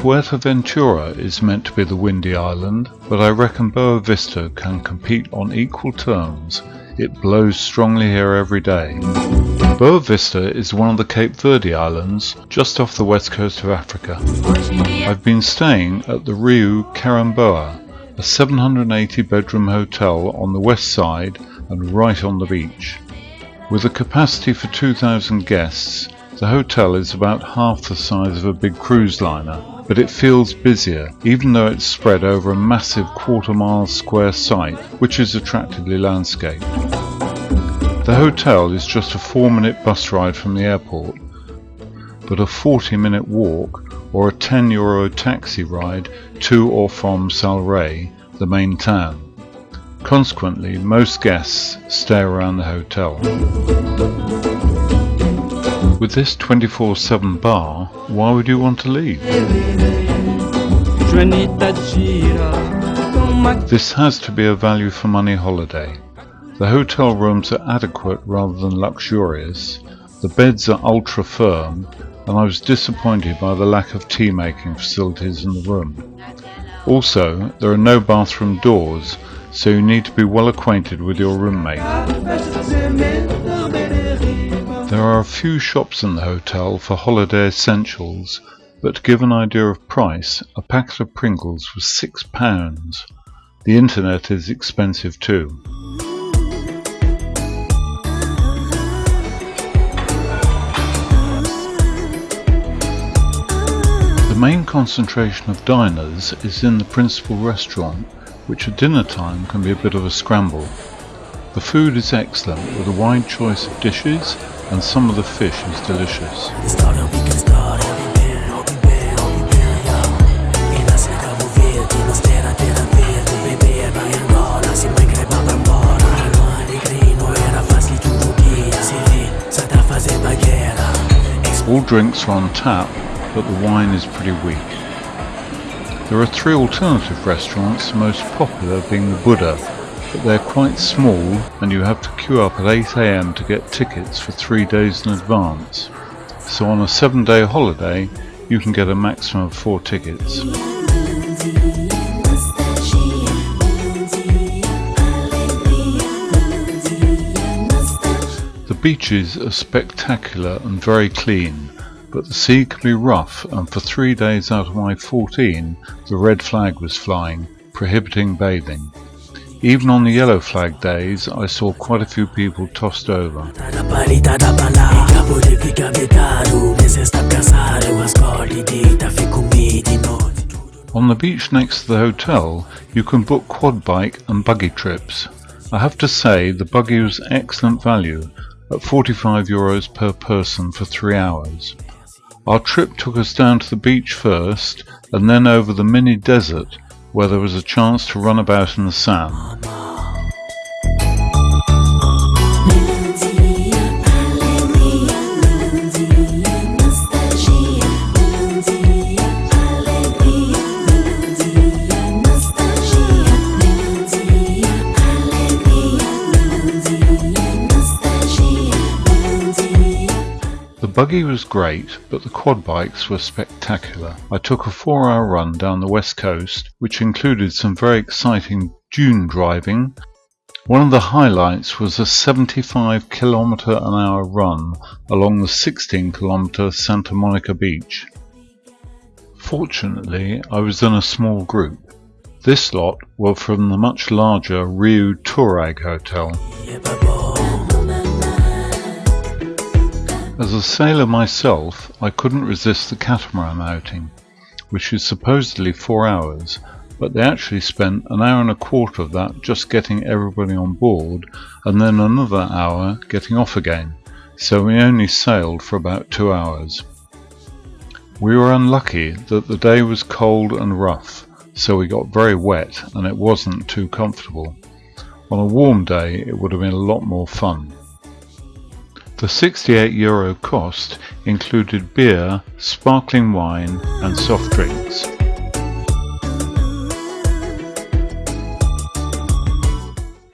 Fuerteventura is meant to be the windy island, but I reckon Boa Vista can compete on equal terms. It blows strongly here every day. Boa Vista is one of the Cape Verde Islands, just off the west coast of Africa. I've been staying at the RIU Karamboa, a 780 bedroom hotel on the west side and right on the beach. With a capacity for 2,000 guests, the hotel is about half the size of a big cruise liner, but it feels busier, even though it's spread over a massive quarter-mile square site, which is attractively landscaped. The hotel is just a 4-minute bus ride from the airport, but a 40-minute walk or a €10 taxi ride to or from Salrey, the main town. Consequently, most guests stay around the hotel. With this 24/7 bar, why would you want to leave? This has to be a value for money holiday. The hotel rooms are adequate rather than luxurious, the beds are ultra firm, and I was disappointed by the lack of tea making facilities in the room. Also, there are no bathroom doors, so you need to be well acquainted with your roommate. There are a few shops in the hotel for holiday essentials, but to give an idea of price, a packet of Pringles was £6. The internet is expensive too. The main concentration of diners is in the principal restaurant, which at dinner time can be a bit of a scramble. The food is excellent, with a wide choice of dishes, and some of the fish is delicious. All drinks are on tap, but the wine is pretty weak. There are 3 alternative restaurants, the most popular being the Buddha, but they're quite small and you have to queue up at 8 AM to get tickets for 3 days in advance. So on a 7-day holiday, you can get a maximum of 4 tickets. The beaches are spectacular and very clean, but the sea can be rough, and for 3 days out of my 14, the red flag was flying, prohibiting bathing. Even on the yellow flag days, I saw quite a few people tossed over. On the beach next to the hotel, you can book quad bike and buggy trips. I have to say the buggy was excellent value, at €45 per person for 3 hours. Our trip took us down to the beach first, and then over the mini desert, where there was a chance to run about in the sand. The buggy was great, but the quad bikes were spectacular. I took a 4-hour run down the west coast, which included some very exciting dune driving. One of the highlights was a 75km/h run along the 16km Santa Monica beach. Fortunately, I was in a small group. This lot were from the much larger RIU Karamboa hotel. As a sailor myself, I couldn't resist the Catamaran outing, which is supposedly 4 hours, but they actually spent an hour and a quarter of that just getting everybody on board, and then another hour getting off again, so we only sailed for about 2 hours. We were unlucky that the day was cold and rough, so we got very wet and it wasn't too comfortable. On a warm day it would have been a lot more fun. The €68 cost included beer, sparkling wine and soft drinks.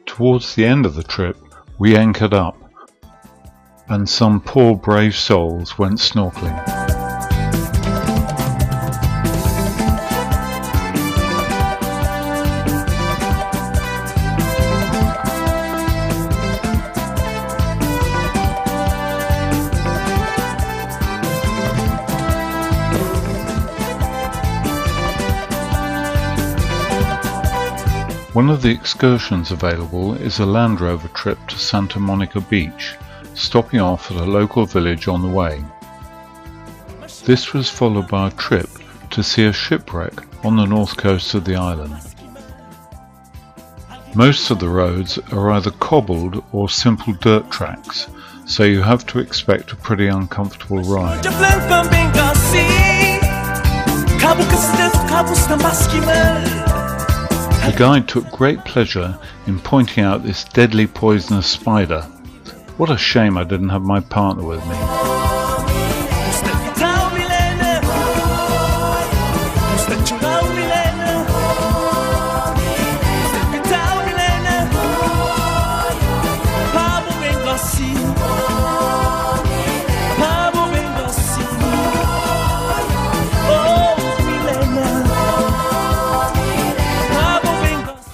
Towards the end of the trip we anchored up, and some poor brave souls went snorkeling. One of the excursions available is a Land Rover trip to Santa Monica Beach, stopping off at a local village on the way. This was followed by a trip to see a shipwreck on the north coast of the island. Most of the roads are either cobbled or simple dirt tracks, so you have to expect a pretty uncomfortable ride. The guide took great pleasure in pointing out this deadly poisonous spider. What a shame I didn't have my partner with me.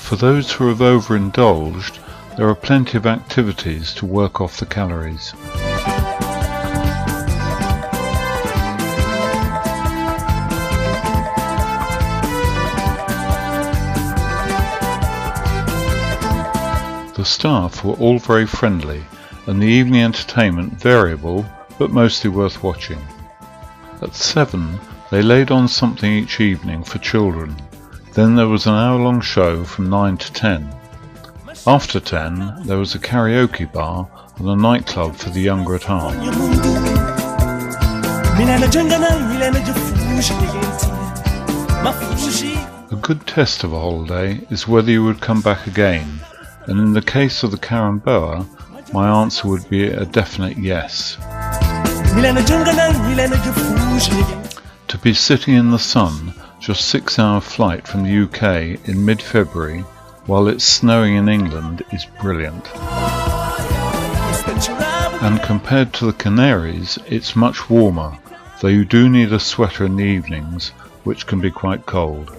For those who have overindulged, there are plenty of activities to work off the calories. The staff were all very friendly, and the evening entertainment variable but mostly worth watching. At 7 they laid on something each evening for children. Then there was an hour-long show from 9 to 10. After 10 there was a karaoke bar and a nightclub for the younger at heart. A good test of a holiday is whether you would come back again, and in the case of the Karamboa, my answer would be a definite yes. To be sitting in the sun, just 6-hour flight from the UK in mid-February while it's snowing in England is brilliant. And compared to the Canaries, it's much warmer, though you do need a sweater in the evenings, which can be quite cold.